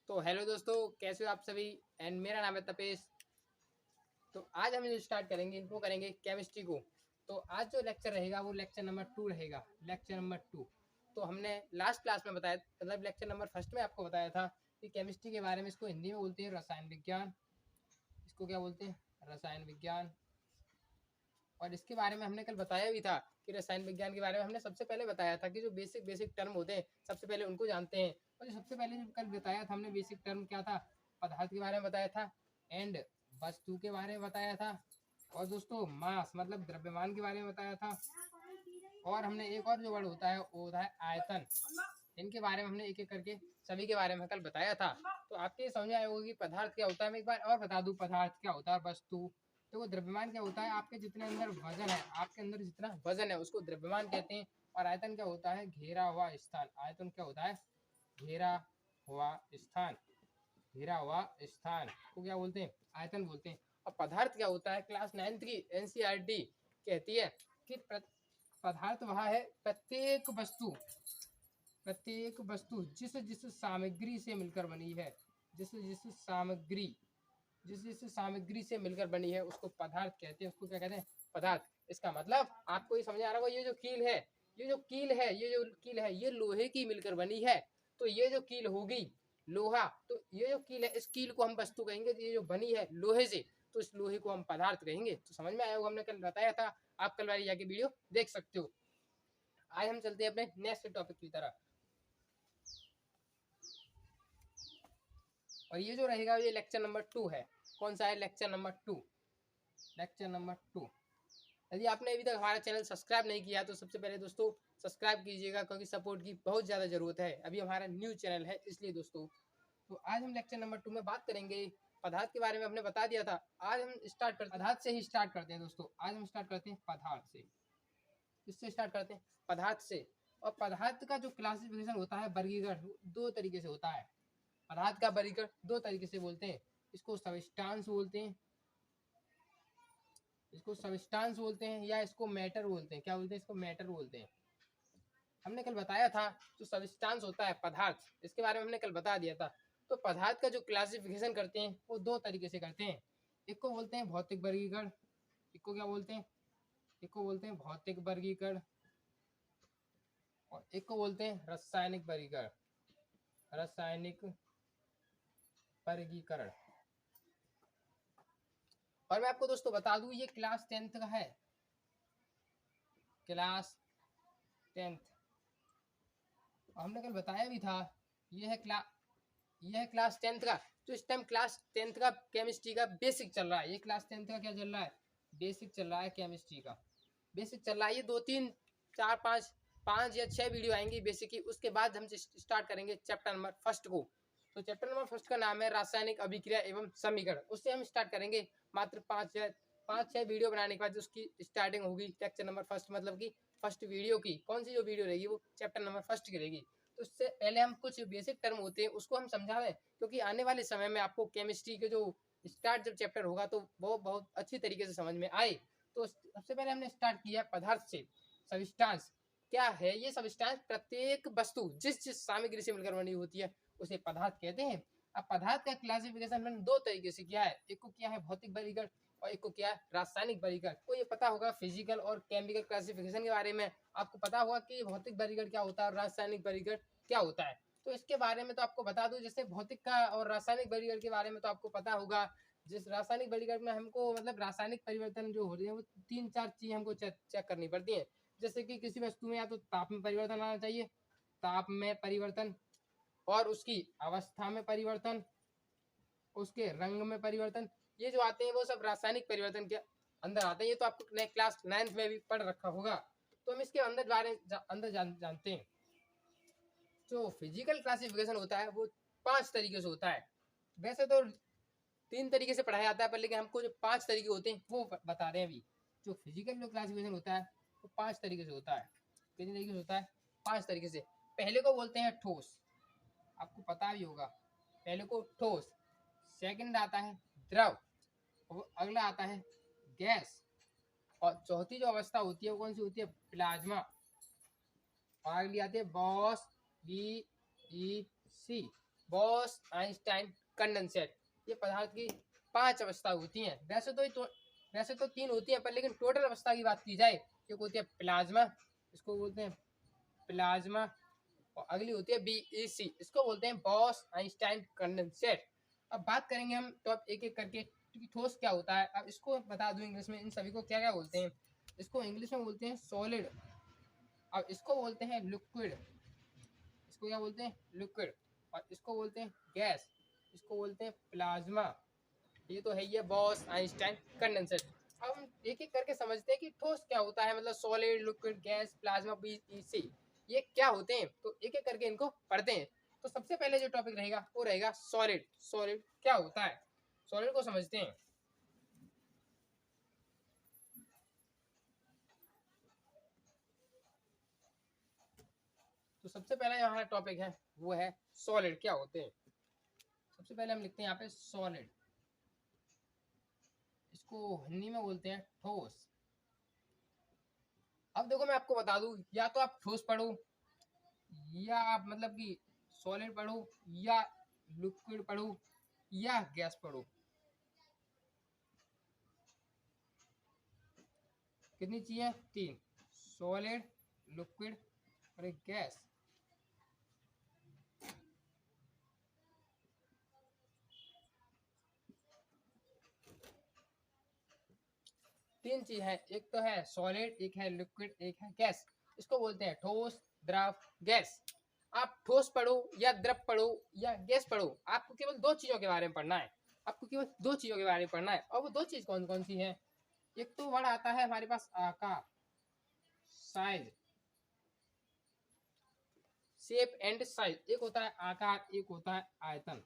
तो हेलो दोस्तों, कैसे हो आप सभी। एंड मेरा नाम है तपेश। तो आज हम जो स्टार्ट करेंगे वो करेंगे केमिस्ट्री को। तो आज जो लेक्चर रहेगा वो लेक्चर नंबर 2 रहेगा, लेक्चर नंबर 2। तो हमने लास्ट क्लास में बताया, मतलब लेक्चर नंबर फर्स्ट में आपको बताया था कि केमिस्ट्री के बारे में, इसको हिंदी में बोलते हैं रसायन विज्ञान। इसको क्या बोलते हैं? रसायन विज्ञान। और इसके बारे में हमने कल बताया भी था कि रसायन विज्ञान के बारे में हमने सबसे पहले बताया था कि जो बेसिक बेसिक टर्म होते हैं सबसे पहले उनको जानते हैं। और जो सबसे पहले जो कल बताया था हमने बेसिक टर्म क्या था, पदार्थ के बारे में बताया था, एंड वस्तु के बारे में बताया था, और दोस्तों मास मतलब द्रव्यमान के बारे में बताया था। और हमने एक और जो वर्ड होता है वो होता है आयतन। इनके बारे में हमने एक एक करके सभी के बारे में कल बताया था। तो आपके ये समझ आया होगा कि पदार्थ क्या होता है। मैं एक बार और बता दूं पदार्थ क्या होता है, वस्तु। तो वो द्रव्यमान क्या होता है, आपके जितने अंदर वजन है, आपके अंदर जितना वजन है उसको द्रव्यमान कहते हैं। और आयतन क्या होता है, घेरा हुआ स्थान। आयतन क्या होता है, घेरा हुआ स्थान। घेरा हुआ स्थान को क्या बोलते हैं, आयतन बोलते हैं। और पदार्थ क्या होता है, क्लास 9th की एनसीईआरटी कहती है कि पदार्थ वह है प्रत्येक वस्तु जिस जिस सामग्री से मिलकर बनी है, जिस जिस सामग्री से मिलकर बनी है उसको पदार्थ कहते हैं। उसको क्या कहते हैं, पदार्थ। इसका मतलब आपको ये समझ आ रहा होगा, ये जो कील है ये लोहे की मिलकर बनी है। तो ये जो कील होगी लोहा, तो ये जो कील है इस कील को हम वस्तु कहेंगे। ये जो बनी है लोहे से, तो इस लोहे को हम पदार्थ कहेंगे। तो समझ में आया होगा, हमने कल बताया था। आप कल वाली जाके वीडियो देख सकते हो। आज हम चलते हैं अपने नेक्स्ट टॉपिक की तरफ। और ये जो रहेगा ये लेक्चर नंबर 2 है। कौन सा है, लेक्चर नंबर 2। Lecture number 2। यदि आपने अभी तक हमारा चैनल सब्सक्राइब नहीं किया तो सबसे पहले दोस्तों सब्सक्राइब कीजिएगा, क्योंकि सपोर्ट की बहुत ज़्यादा ज़रूरत है। अभी हमारा न्यू चैनल है इसलिए दोस्तों। तो आज हम लेक्चर नंबर 2 में बात करेंगे पदार्थ के बारे में। हमने बता दिया था। आज हम स्टार्ट करते हैं पदार्थ से ही स्टार्ट करते हैं दोस्तों। आज हम स्टार्ट करते हैं पदार्थ से। किससे स्टार्ट करते हैं, पदार्थ से। और पदार्थ का जो क्लासिफिकेशन होता है, वर्गीकरण, दो तरीके से होता है। पदार्थ का वर्गीकरण दो तरीके से बोलते हैं। इसको सब्सटेंस बोलते हैं, या इसको मैटर बोलते हैं। क्या बोलते हैं, इसको मैटर बोलते हैं। हमने कल बताया था जो सब्सटेंस होता है पदार्थ, इसके बारे में हमने कल बता दिया था। तो पदार्थ का जो क्लासिफिकेशन करते हैं वो दो तरीके से करते हैं। एक को बोलते हैं भौतिक वर्गीकरण। एक को क्या बोलते हैं, एक को बोलते हैं भौतिक वर्गीकरण, और एक को बोलते हैं रासायनिक वर्गीकरण। रासायनिक वर्गीकरण। और मैं आपको दोस्तों बता दूं, ये क्लास 10th का है, क्लास 10th। हमने कल बताया भी था, ये है क्लास 10th का। तो इस टाइम क्लास 10th का केमिस्ट्री का बेसिक चल रहा है। ये क्लास 10th का क्या चल रहा है, बेसिक चल रहा है, केमिस्ट्री का बेसिक चल रहा है। ये 2 3 4 5 या 6 वीडियो आएंगी बेसिक की। उसके बाद हम स्टार्ट करेंगे चैप्टर नंबर 1 को। तो चैप्टर नंबर 1 का नाम है रासायनिक अभिक्रिया एवं समीकरण। उससे हम स्टार्ट करेंगे। मात्र 5 6 वीडियो बनाने के बाद उसकी स्टार्टिंग होगी लेक्चर नंबर 1, मतलब की फर्स्ट वीडियो की। कौन सी जो वीडियो रहेगी वो चैप्टर नंबर 1 की रहेगी। तो उससे पहले हम कुछ बेसिक टर्म होते हैं उसको हम समझा रहे हैं, क्योंकि आने वाले समय में आपको केमिस्ट्री के जो स्टार्ट जब चैप्टर होगा तो वो बहुत अच्छी तरीके से समझ में आए। तो सबसे पहले हमने स्टार्ट किया पदार्थ से। सब्सटेंस क्या है, ये सब्सटेंस प्रत्येक वस्तु जिस जिस सामग्री से मिलकर बनी होती है उसे पदार्थ कहते हैं। अब पदार्थ का क्लासिफिकेशन हमने दो तरीके से किया है। एक को किया है भौतिक वर्गीकरण और एक को क्या है रासायनिक वर्गीकरण। को ये पता होगा फिजिकल और केमिकल क्लासिफिकेशन के बारे में आपको पता होगा कि भौतिक वर्गीकरण क्या होता है और रासायनिक वर्गीकरण क्या होता है। तो इसके बारे में तो आपको बता दूं, जैसे भौतिक का और रासायनिक वर्गीकरण के बारे में तो आपको पता होगा। जिस रासायनिक वर्गीकरण में हमको मतलब रासायनिक परिवर्तन जो हो रहे हैं वो 3 4 चीज हमको चेक करनी पड़ती है। जैसे कि किसी वस्तु में या तो ताप में परिवर्तन आना चाहिए, ताप में परिवर्तन, और उसकी अवस्था में परिवर्तन, उसके रंग में परिवर्तन। ये जो आते हैं वो सब रासायनिक परिवर्तन के अंदर आते हैं। ये तो आपको क्लास 9th में भी पढ़ रखा होगा। तो हम इसके अंदर जानते हैं। जो फिजिकल क्लासिफिकेशन होता है वो 5 तरीके से होता है। वैसे तो 3 तरीके से पढ़ाया जाता है, पर लेकिन हमको जो 5 तरीके होते हैं वो बता रहे हैं अभी। जो फिजिकल जो क्लासिफिकेशन होता है वो 5 तरीके से होता है। कितने तरीके से होता है, 5 तरीके से। पहले को बोलते हैं ठोस, आपको पता भी होगा। पहले को ठोस, सेकंड आता है द्रव, और अगला आता है गैस, और चौथी जो अवस्था होती है वो कौन सी होती है, प्लाज्मा, और अगली आती है boss, BEC, boss Einstein condensate. ये पदार्थ की 5 अवस्था होती हैं। वैसे तो 3 होती हैं, पर लेकिन टोटल अवस्था की बात की जाए, एक होती है प्लाज्मा, इसको बोलते हैं प्लाज्मा, और अगली होती है बीईसी, इसको बोलते हैं बॉस आइंस्टाइन कंडेंसेट। अब बात करेंगे हम तो अब एक एक करके कि ठोस क्या होता है। अब इसको बता दूं इंग्लिश में इन सभी को क्या क्या बोलते हैं। इसको इंग्लिश में बोलते हैं सॉलिड, अब इसको बोलते हैं लिक्विड, इसको क्या बोलते हैं लिक्विड, और इसको बोलते हैं गैस, इसको बोलते हैं प्लाज्मा। ये तो है ये बॉस आइंस्टाइन कंडेंसेट। अब हम एक एक करके समझते हैं कि ठोस क्या होता है, मतलब solid liquid gas plasma BEC ये क्या होते हैं, तो एक एक करके इनको पढ़ते हैं। तो सबसे पहले जो टॉपिक रहेगा वो रहेगा सॉलिड। सॉलिड क्या होता है, सॉलिड को समझते हैं। तो सबसे पहला जो हमारा टॉपिक है वो है सॉलिड क्या होते हैं। सबसे पहले हम लिखते हैं यहाँ पे सॉलिड, इसको हिंदी में बोलते हैं ठोस। अब देखो मैं आपको बता दूं, या तो आप ठोस पढ़ो, या आप मतलब कि सॉलिड पढ़ो, या लिक्विड पढ़ो, या गैस पढ़ो। कितनी चाहिए, 3, सॉलिड लिक्विड और एक गैस। तीन चीज है, एक तो है सॉलिड, एक है लिक्विड, एक है गैस। इसको बोलते हैं ठोस द्रव गैस। आप ठोस पढ़ो या द्रव पढ़ो या गैस पढ़ो, आपको केवल 2 चीजों के बारे में पढ़ना है। आपको केवल 2 चीजों के बारे में पढ़ना है, और वो 2 चीज कौन कौन सी है। एक तो वर्ड आता है हमारे पास आकार, साइज, शेप एंड साइज। एक होता है आकार, एक होता है आयतन।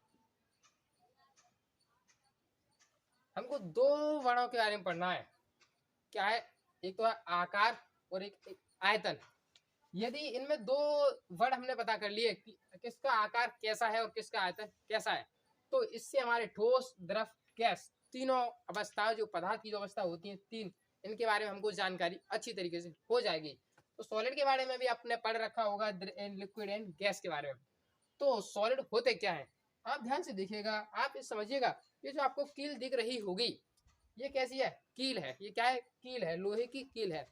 हमको 2 वर्णों के बारे में पढ़ना है, क्या है, एक तो है आकार और एक आयतन। यदि इनमें 2 वर्ड हमने पता कर लिए कि किसका आकार कैसा है और किसका आयतन कैसा है, तो इससे हमारे ठोस द्रव गैस तीनों अवस्थाएं, जो पदार्थ की जो अवस्था होती है 3, इनके बारे में हमको जानकारी अच्छी तरीके से हो जाएगी। तो सॉलिड के बारे में भी आपने पढ़ रखा होगा, लिक्विड एंड गैस के बारे में। तो सॉलिड होते क्या है, आप ध्यान से देखिएगा, आप इस समझिएगा, ये जो आपको कील दिख रही होगी, ये कैसी है, कील है। ये क्या है, कील है, लोहे की कील है।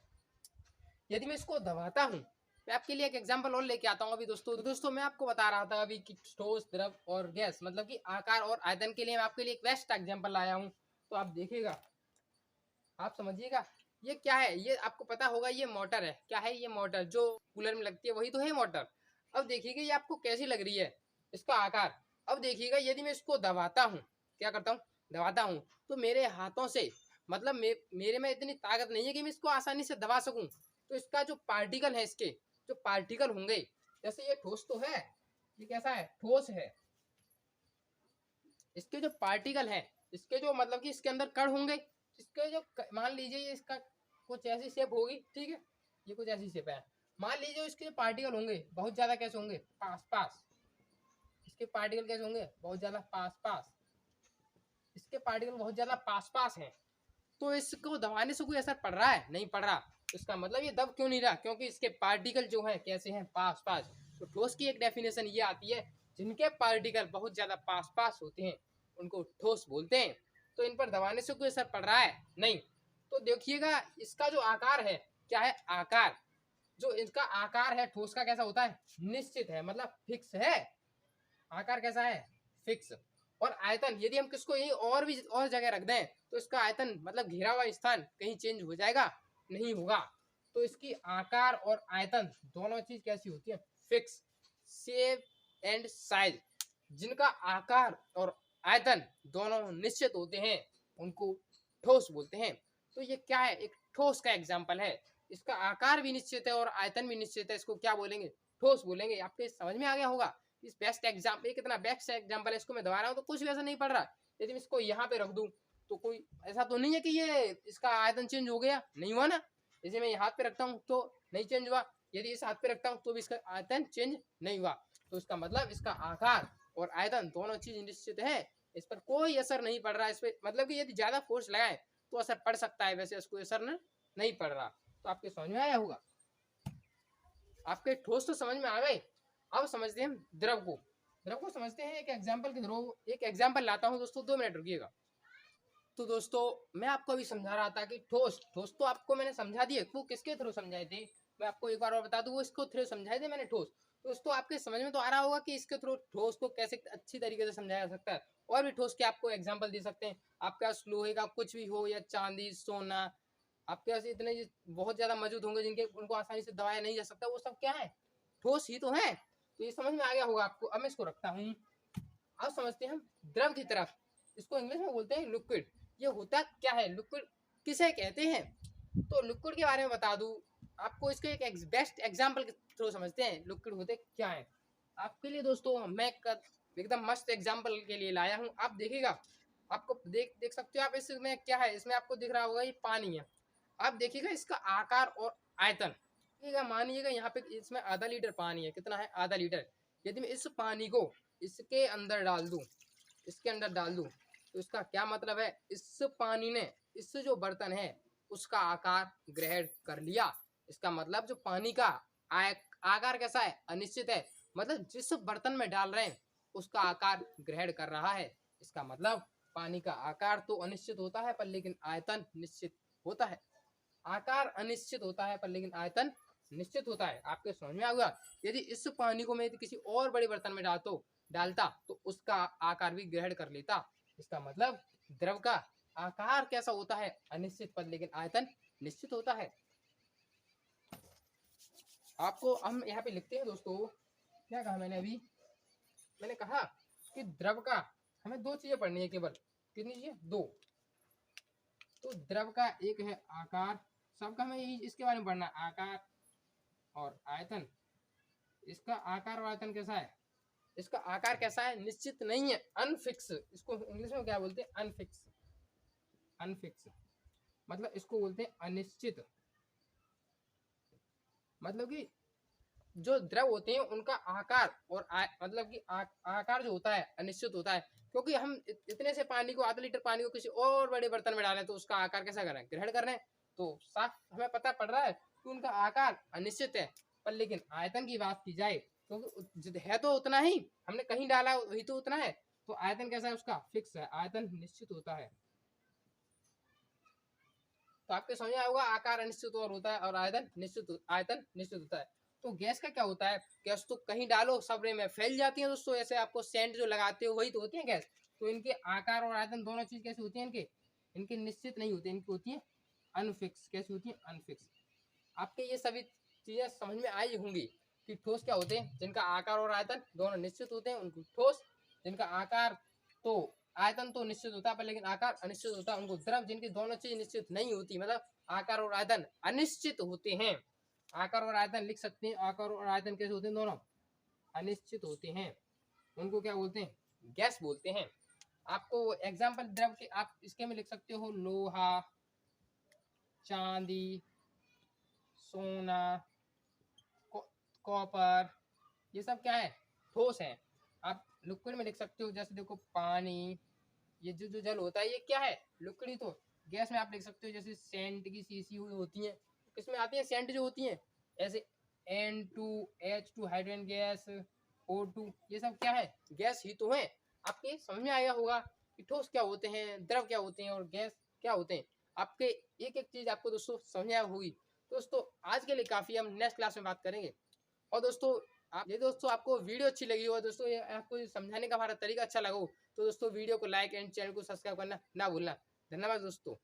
यदि मैं इसको दबाता हूँ, मैं आपके लिए एक एग्जांपल और लेके आता हूँ अभी दोस्तों मैं आपको बता रहा था अभी कि ठोस द्रव और गैस मतलब कि आकार और आयतन के लिए मैं आपके लिए एक बेस्ट एग्जांपल लाया हूँ। तो आप देखिएगा, आप समझिएगा, ये क्या है, ये आपको पता होगा, ये मोटर है। क्या है, ये मोटर जो कूलर में लगती है, वही तो है मोटर। अब देखिएगा ये आपको कैसी लग रही है, इसका आकार। अब देखिएगा यदि मैं इसको दबाता हूँ, क्या करता हूँ, दबाता हूँ, तो मेरे हाथों से मतलब मेरे में इतनी ताकत नहीं है कि मैं इसको आसानी से दबा सकूं। तो इसका जो पार्टिकल है, इसके जो पार्टिकल होंगे, जैसे ये ठोस तो है, ये कैसा है, ठोस है, इसके जो पार्टिकल है, इसके जो मतलब कि इसके अंदर कण होंगे, इसके जो मान लीजिए ये इसका कुछ ऐसी शेप होगी, ठीक है, ये कुछ ऐसी शेप है। मान लीजिए इसके जो पार्टिकल होंगे बहुत ज्यादा कैसे होंगे, पास पास, इसके पार्टिकल कैसे होंगे, बहुत ज्यादा पास पास, इसके पार्टिकल बहुत ज्यादा पास पास हैं। तो इसको दबाने से कोई असर पड़ रहा है, नहीं पड़ रहा। इसका मतलब ये दब क्यों नहीं रहा, क्योंकि इसके पार्टिकल जो है कैसे हैं, पास पास। तो ठोस की एक डेफिनेशन ये आती है, जिनके पार्टिकल बहुत ज्यादा पास पास होते हैं उनको ठोस बोलते हैं। तो इन पर दबाने से कोई असर पड़ रहा है, नहीं। तो देखिएगा इसका जो आकार है, क्या है, आकार, जो इसका आकार है ठोस का कैसा होता है, निश्चित है, मतलब फिक्स है। आकार कैसा है, फिक्स। और आयतन, यदि हम किसको यही और भी और जगह रख दें, तो इसका आयतन मतलब घेरा हुआ स्थान कहीं चेंज हो जाएगा, नहीं होगा। तो इसकी आकार और आयतन दोनों चीज कैसी होती है, फिक्स। शेप एंड साइज, जिनका आकार और आयतन दोनों निश्चित होते हैं, उनको ठोस बोलते हैं। तो ये क्या है, एक ठोस का एग्जाम्पल है। इसका आकार भी निश्चित है और आयतन भी निश्चित है, इसको क्या बोलेंगे, ठोस बोलेंगे। आपके समझ में आ गया होगा। इस बेस्ट एग्जाम्पल, ये कितना बेस्ट एग्जाम्पल है, इसको मैं दबा रहा हूँ तो कुछ भी ऐसा नहीं पड़ रहा। यदि मैं इसको यहाँ पे रख दूं, तो कोई ऐसा तो नहीं है कि ये इसका आयतन चेंज हो गया, नहीं हुआ ना। जैसे मैं हाथ पे रखता हूँ तो नहीं चेंज हुआ, यदि इस हाथ पे रखता हूँ तो भी इसका आयतन चेंज नहीं हुआ। तो इसका मतलब इसका आकार और आयतन दोनों चीज निश्चित है, इस पर कोई असर नहीं पड़ रहा है। इस पर मतलब कि यदि ज्यादा फोर्स लगाए तो असर पड़ सकता है, वैसे इसको असर नहीं पड़ रहा। तो आपके समझ में आया होगा, आपके ठोस तो समझ में आ गए। अब समझते हैं हम द्रव को। द्रव को समझते हैं एक एग्जाम्पल के थ्रू। एक एग्जाम्पल लाता हूँ दोस्तों, 2 मिनट रुकिएगा। तो दोस्तों मैं आपको अभी समझा रहा था कि ठोस ठोस तो आपको मैंने समझा दिए, वो किसके थ्रू समझाए थे, मैं आपको एक बार और बता दूं, वो इसको थ्रू समझाए थे मैंने ठोस। दोस्तों आपके समझ में तो आ रहा होगा कि इसके थ्रू ठोस को कैसे अच्छी तरीके से समझाया जा सकता है। और भी ठोस के आपको एग्जाम्पल दे सकते हैं। आपके पास लोहे का कुछ भी हो या चांदी सोना, आपके पास इतने बहुत ज्यादा मौजूद होंगे जिनके उनको आसानी से दबाया नहीं जा सकता, वो सब क्या है, ठोस ही तो है। तो ये समझ में आ गया होगा आपको। अब मैं इसको रखता हूँ। अब समझते हैं हम द्रव की तरफ। इसको इंग्लिश में बोलते हैं लिक्विड। ये होता क्या है, लिक्विड किसे कहते हैं? तो लिक्विड के बारे में बता दूं आपको, इसको एक बेस्ट एग्जांपल के थ्रू समझते हैं लिक्विड होते क्या है। आपके लिए दोस्तों मैं एकदम मस्त एग्जांपल के लिए लाया हूं। आप देखिएगा, आपको देख सकते हो आप, इसमें क्या है, इसमें आपको दिख रहा होगा ये पानी है। आप देखिएगा इसका आकार और आयतन। मानिएगा यहाँ पे इसमें आधा लीटर पानी है। कितना है? आधा लीटर। यदि मैं इस पानी को इसके अंदर डाल दूं, इसके अंदर डाल दूं, तो इसका क्या मतलब है, इस पानी ने इस जो बर्तन है उसका आकार ग्रहण कर लिया। इसका मतलब जो पानी का आकार कैसा है, अनिश्चित है। मतलब जिस बर्तन में डाल रहे हैं उसका आकार ग्रहण कर रहा है। इसका मतलब पानी का आकार तो अनिश्चित होता है पर लेकिन आयतन निश्चित होता है। आकार अनिश्चित होता है पर लेकिन आयतन निश्चित होता है। आपके समझ में आ गया? यदि इस पानी को मैं किसी और बड़े बर्तन में डालता तो उसका आकार भी ग्रहण कर लेता। इसका मतलब द्रव का आकार कैसा होता है, अनिश्चित पर लेकिन आयतन निश्चित होता है। आपको हम यहाँ पे लिखते हैं दोस्तों, क्या कहा मैंने अभी, मैंने कहा कि द्रव का हमें 2 चीजें पढ़नी है केवल। कितनी चीजें? 2। तो द्रव का एक है आकार, सबका हमें यही इसके बारे में पढ़ना, आकार और आयतन। इसका आकार और आयतन कैसा है, इसका आकार कैसा है, निश्चित नहीं है, अनफिक्स। इसको इंग्लिश में क्या बोलते हैं? अनफिक्स। अनफिक्स मतलब इसको बोलते हैं अनिश्चित। मतलब कि जो द्रव होते हैं उनका आकार और मतलब कि आकार जो होता है अनिश्चित होता है। क्योंकि हम इतने से पानी को, आधा लीटर पानी को किसी और बड़े बर्तन में डालें तो उसका आकार कैसा करें, ग्रहण कर रहे हैं। तो साफ हमें पता पड़ रहा है कि उनका आकार अनिश्चित है। पर लेकिन आयतन की बात की जाए तो है तो उतना ही, हमने कहीं डाला वही तो उतना है। तो आयतन कैसा है, उसका फिक्स है, आयतन निश्चित होता है। तो आपके समझ आएगा, आकार अनिश्चित और होता है और आयतन निश्चित होता है। तो गैस का क्या होता है, गैस तो कहीं डालो सबरे में फैल जाती है दोस्तों। ऐसे आपको सेंट जो लगाते हो वही तो होती है गैस। तो इनके आकार और आयतन दोनों चीज कैसे होती है, इनके निश्चित नहीं होते, इनकी होती है अनफिक्स। कैसी होती है? अनफिक्स। आपके ये सभी चीजें समझ में आई होंगी कि ठोस क्या होते हैं, जिनका आकार और आयतन दोनों निश्चित होते हैं उनको ठोस। जिनका आकार तो आयतन तो निश्चित होता है पर लेकिन आकार अनिश्चित होता है उनको द्रव। जिनकी दोनों चीज निश्चित नहीं होती, मतलब आकार और आयतन अनिश्चित होते हैं। आकार और आयतन लिख सकते हैं, आकार और आयतन कैसे होते हैं, दोनों अनिश्चित होते हैं, उनको क्या बोलते हैं, गैस बोलते हैं। आपको एग्जाम्पल द्रव के आप इसके में लिख सकते हो, लोहा, चांदी, सोना, कॉपर, ये सब क्या है, ठोस है। आप लिक्विड में लिख सकते हो, जैसे देखो पानी, ये जो जल होता है ये क्या है, लिक्विड ही तो। गैस में आप लिख सकते हो जैसे सेंट की शीशी होती है, किसमें आती है सेंट जो होती है, ऐसे N2H2 हाइड्रोजन गैस, O2, ये सब क्या है, गैस ही तो है। आपके समझ में आया होगा कि ठोस क्या होते हैं, द्रव क्या होते हैं और गैस क्या होते हैं। आपके एक एक चीज आपको दोस्तों समझ में होगी। दोस्तों आज के लिए काफी, हम नेक्स्ट क्लास में बात करेंगे। और दोस्तों दोस्तों आपको वीडियो अच्छी लगी हो, दोस्तों ये आपको समझाने का हमारा तरीका अच्छा लगा हो, तो दोस्तों वीडियो को लाइक एंड चैनल को सब्सक्राइब करना ना भूलना। धन्यवाद दोस्तों।